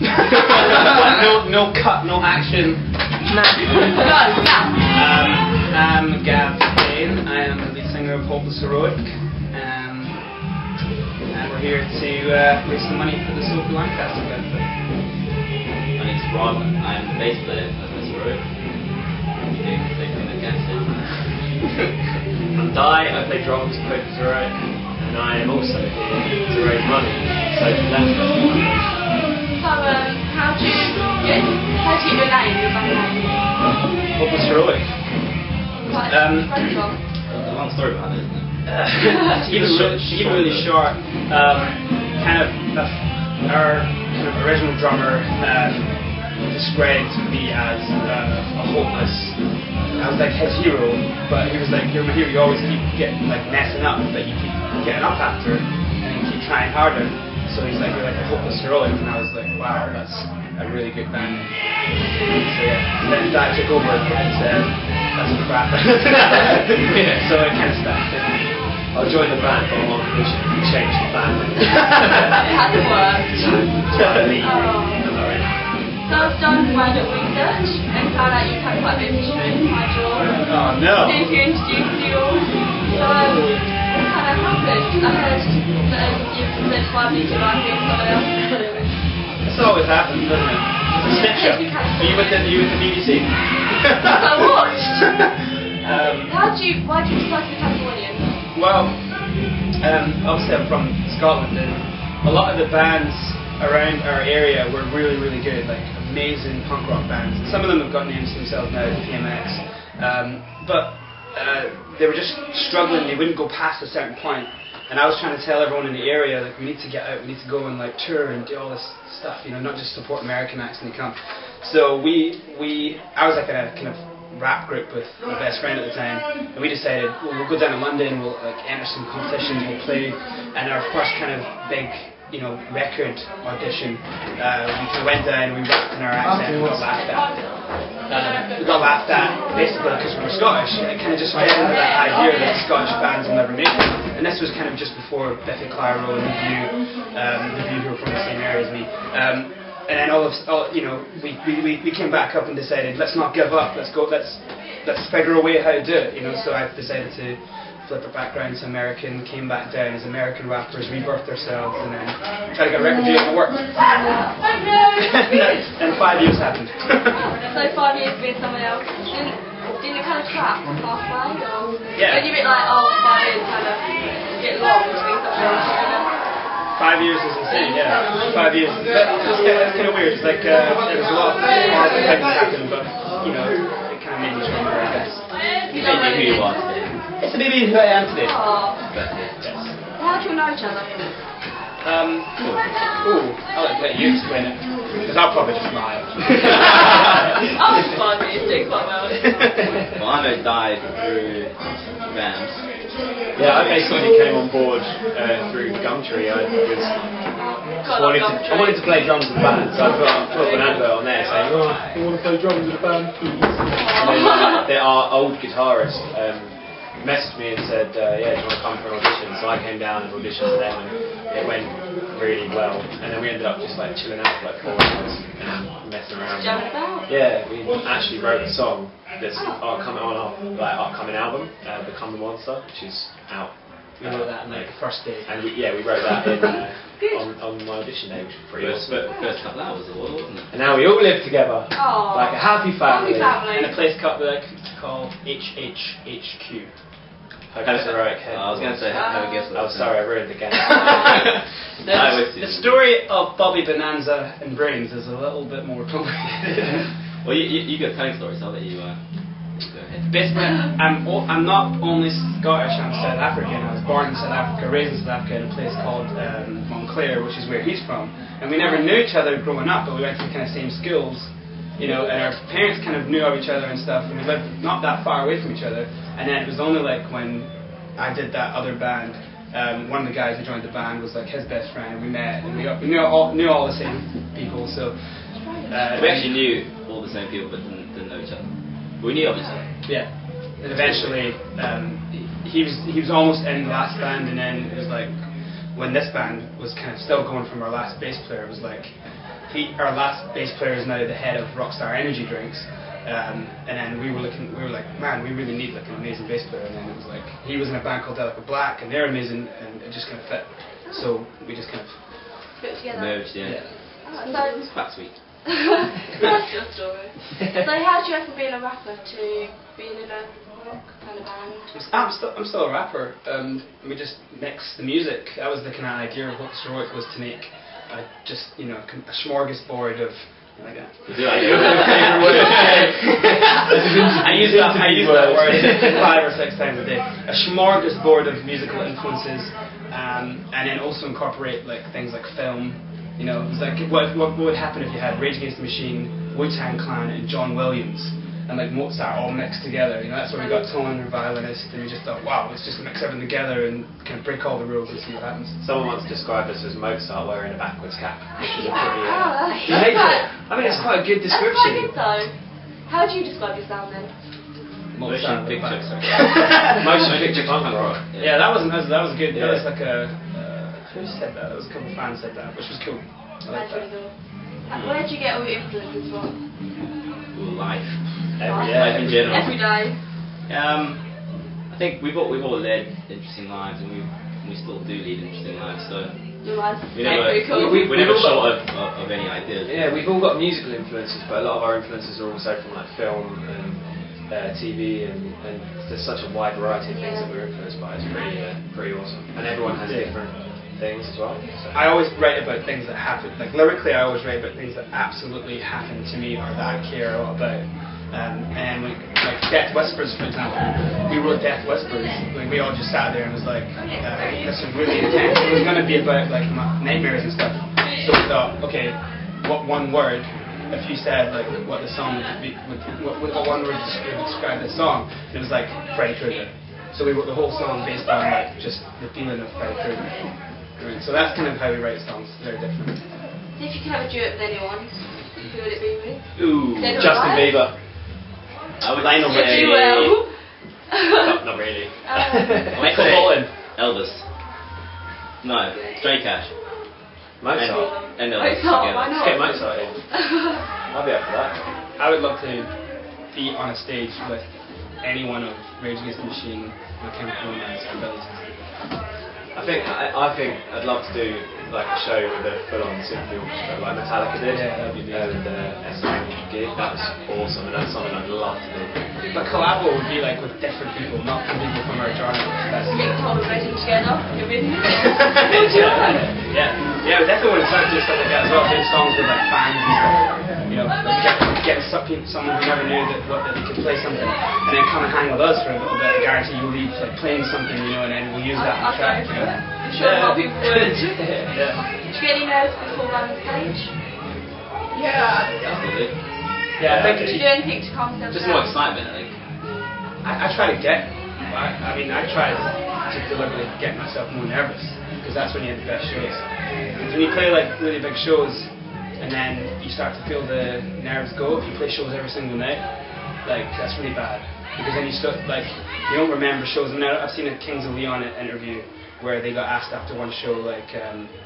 no cut, no action. I'm Gav Payne. I am the lead singer of Hopeless Heroic, and we're here to raise some money for the Sophie Lancaster benefit. My name's Ron. I am the bass player of Hopeless Heroic. I'm Di. I play drums for Hopeless Heroic, and I am also here to raise money. So that's how do you get your name, your band name? Hopeless Heroic. A long story behind it, isn't it? Keep it really short. Kind of our kind of original drummer described me as a hopeless. I was like his hero, but he was like, "You're my hero. You always keep getting like messing up, but you keep getting up after, and you keep trying harder." So he's like, "You're like a hopeless heroic," and I was like, "Wow, that's a really good band." So yeah, and then Dad took over and said, "That's a crap." Yeah, so it kind of stuck. I'll join the band, but I'm on condition to change the band. It hasn't worked. So I've done my little research and found out you've had quite a bit of history in my jaw. Oh no! If you introduced you all. So what kind of happened? I heard that you've said 5 years ago I think someone else. This always happens, doesn't it? It's a snitch show. Are you with the BBC? I watched. Why did you decide to be Californian? Well, obviously I'm from Scotland, and a lot of the bands around our area were really, really good, like amazing punk rock bands. And some of them have got names to themselves now, PMX, but they were just struggling. They wouldn't go past a certain point. And I was trying to tell everyone in the area, like, we need to get out, we need to go and like tour and do all this stuff, you know, not just support American acts when they come. So I was like in a kind of rap group with my best friend at the time, and we decided, well, we'll go down to London, we'll like enter some competitions, we'll play, and our first kind of big, you know, record audition, we kind of went down and we rapped in our accent and we got laughed at. We got laughed at basically because we were Scottish, and it kind of just fed into that idea that Scottish bands will never make it. And this was kind of just before Biffy Clyro and the View who were from the same area as me. And then you know, we came back up and decided, let's not give up, let's figure a way how to do it, you know. So I decided to flip our background to American, came back down as American rappers, rebirthed ourselves, and then tried to get a record deal and it worked. And 5 years happened. So 5 years being someone else, didn't it kind of trap halfway? Or Yeah. Were you a bit like, 5 years kind of get lost between something else? 5 years is insane, yeah. 5 years. It's kind of weird. It's like there was a lot of horrible things happening, but you know, it kind of made me stronger, I guess. You made me who you are today. It's maybe who I am today. Yes. How do you know each other? I'll let you explain it, because I'll probably just lie. Oh, it's funny. It's doing quite well. Well, I know Di through bands. Yeah, I basically came on board through Gumtree. I wanted to play drums in a band, so I put up an advert on there saying, "Oh, I want to play drums in a band, please." And then our old guitarist messaged me and said, "Yeah, do you want to come for an audition?" So I came down and auditioned for them, and it went really well. And then we ended up just like chilling out for like 4 hours and messing around. Jamming about? Yeah, we actually wrote a song that's coming on our upcoming album, Become the Monster, which is out. We wrote that on like the first day. And we wrote that in, on my audition day, which was pretty awesome. First couple hours it was, wasn't it? And now we all live together, Aww. like a happy family. In a place called HHHQ. Hopeless Heroic. I was going to say, have a guess. Oh, sorry, I ruined the game. The story of Bobby Bonanza and Brains is a little bit more complicated. Well, you got telling stories, so I'll let you go ahead. Basically, I'm not only Scottish, I'm South African. I was born in South Africa, raised in South Africa in a place called Montclair, which is where he's from. And we never knew each other growing up, but we went to the kind of same schools, you know, and our parents kind of knew of each other and stuff, and we lived not that far away from each other. And then it was only like when I did that other band, one of the guys who joined the band was like his best friend, and we met, and we knew all the same people. So we actually knew all the same people, but didn't know each other. But we knew of each other. Yeah, and eventually he was almost in the last band, and then it was like when this band was kind of still going from our last bass player, it was like our last bass player is now the head of Rockstar Energy Drinks. And then we were like, man, we really need like an amazing bass player. And then it was like, he was in a band called Delicate Black, and they're amazing, and it just kind of fit. So we just kind of put it together. Merged, yeah. Oh, It's quite sweet. That's your story. So how do you go from being a rapper to being in a rock kind of band? I'm still a rapper. We just mix the music. That was the kind of idea of what Heroic was, to make a smorgasbord of like that. I use that word 5 or 6 times a day. A smorgasbord of musical influences, and then also incorporate like things like film. You know, it was like what would happen if you had Rage Against the Machine, Wu-Tang Clan, and John Williams, and like Mozart all mixed together. You know, that's where we got Tone, our violinist, and we just thought, wow, let's just mix everything together and kind of break all the rules and see what happens. Someone once described us as Mozart wearing a backwards cap, which is a pretty. You hate it? I mean, it's quite a good That's description. quite good though. How do you describe your sound then? Motion picture. Motion picture punk rock. Yeah, that was good. Yeah. That was like a who said that? There was a couple of fans said that, which was cool. I like That's really that. cool. Where do you get all your influences from? Life. Life in general. Every day. I think we've all led interesting lives, and we still do lead interesting lives. So Your life's we never very cool. we're never short of any ideas. Yeah, we've all got musical influences, but a lot of our influences are also from like film and TV, and there's such a wide variety of things that we're influenced by. It's pretty awesome, and everyone has different things as well. So. I always write about things that happen. Like lyrically, I always write about things that absolutely happen to me or that I care a lot about. And like Death Whispers, for example, we wrote Death Whispers. Like, we all just sat there and was like, this is really intense. It was going to be about like nightmares and stuff. So we thought, okay, what one word? If you said like what the song would be, what one word would describe the song? And it was like Freddy Krueger. So we wrote the whole song based on like just the feeling of Freddy Krueger. Right. So that's kind of how we write songs. Very different. If you could have a duet with anyone, who would it be with? Ooh, Dead or Justin alive? Bieber. I would Lionel Would you Not really. Michael Bolton. Elvis. No, Stray Cash. Mozart. And Elvis Mozart, why together. not? Let's get Mozart in. I'll be up for that. I would love to be on a stage with any one of Rage Against the Machine, My Chemical Romance, or Billy Talent. I think I'd love to do like a show with a full-on symphony orchestra, like Metallica did. Yeah, that'd be amazing. And SM gig. That was awesome, and that's something I'd love to do. But collabo would be like with different people, not from people from our genre. That's Get told already together. You're in. yeah, we definitely want to start doing stuff like that as well. Doing songs with like fans and stuff. You know, like get someone who never knew that they could play something, and then come and hang with us for a little bit. I guarantee you'll leave like playing something, you know, and then we'll use that on the track. You know? I'm sure a lot of people would. Yeah. Did you get any nerves before running the stage? Definitely. Yeah, I think Did you do anything to calm yourself Just down? more excitement, I think. I try to get. I mean, I try to deliberately get myself more nervous, because that's when you have the best shows. Because when you play like really big shows, and then you start to feel the nerves go. If you play shows every single night, like that's really bad. Because then you start like you don't remember shows. I mean, I've seen a Kings of Leon interview where they got asked after one show, like,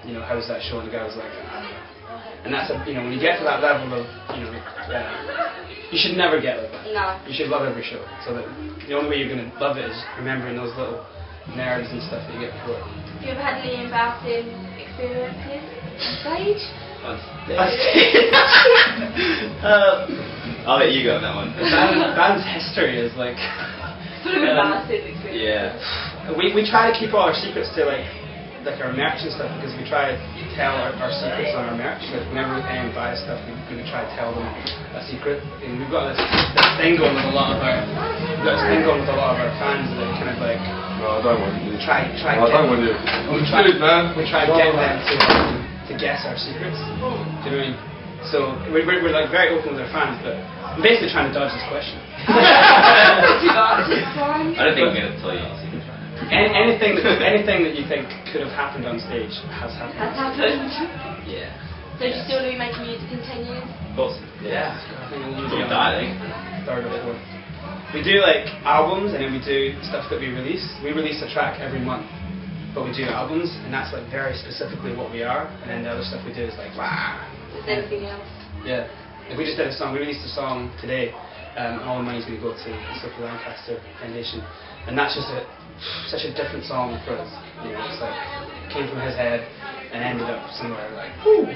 you know, how was that show? And the guy was like, I don't know. And that's you know, when you get to that level of, you know, you should never get like that. No. You should love every show. So that the only way you're going to love it is remembering those little nerves and stuff that you get before. Have you ever had any embarrassing experiences on stage? I'll let you go on that one. Band's history is like. Sort of embarrassing experience. Yeah. We try to keep all our secrets to like our merch and stuff, because we try to tell our secrets on our merch. Like whenever anyone buys stuff, we try to tell them a secret. And we've got this thing going with a lot of our fans that kind of like. No, I don't want you. Try I don't want you. We try Dude, man. to get them to guess our secrets. Do you know what I mean? So we're like very open with our fans, but I'm basically trying to dodge this question. Too much, it's fine. I don't think I'm going to tell you. Anything that you think could have happened on stage has happened. Has happened. Yeah. So do you still do making music in 10 years? Of course. Yeah. I think we'll We'll be on die, I think. third or fourth. We do like albums, and then we do stuff that we release. We release a track every month, but we do albums, and that's like very specifically what we are. And then the other stuff we do is like, wow. with anything else. Yeah. Like we just did a song. We released a song today, and all the money's going to go to the Sophie Lancaster Foundation, and that's just such a different song for us. You know, it's like it came from his head and ended up somewhere like whoo.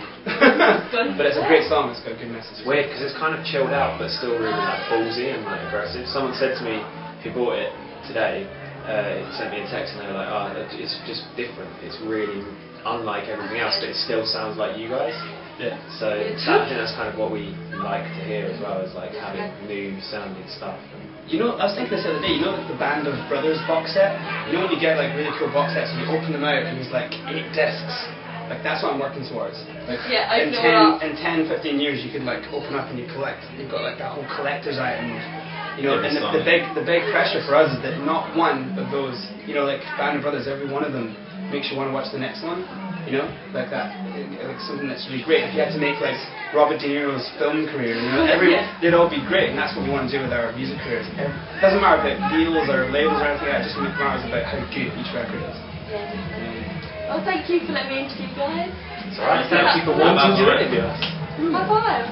But it's a great song. It's got a good message. Weird because it's kind of chilled out, but still really like ballsy and like aggressive. Someone said to me, if you bought it today, he sent me a text and they were like, "Oh, it's just different. It's really unlike everything else, but it still sounds like you guys." Yeah. So I think that's kind of what we like to hear as well, is like having new sounding stuff. You know, I was thinking this the other day. You know, like the Band of Brothers box set. You know when you get like really cool box sets and you open them out and there's like 8 discs. Like that's what I'm working towards. Like Yeah, in 10, 15 years you could like open up and you collect. You've got like that whole collector's item. You know, and the big pressure for us is that not one of those, you know, like Band of Brothers, every one of them makes you want to watch the next one. You know, like that, like something that's really great. If you had to make like Robert De Niro's film career, you know, they'd all be great, and that's what we want to do with our music careers. It doesn't matter about deals or labels or anything like that. It just matters about how good each record is. Yeah, definitely. Well, thank you for letting me interview you guys. It's alright. Thank you for wanting to interview us. High five.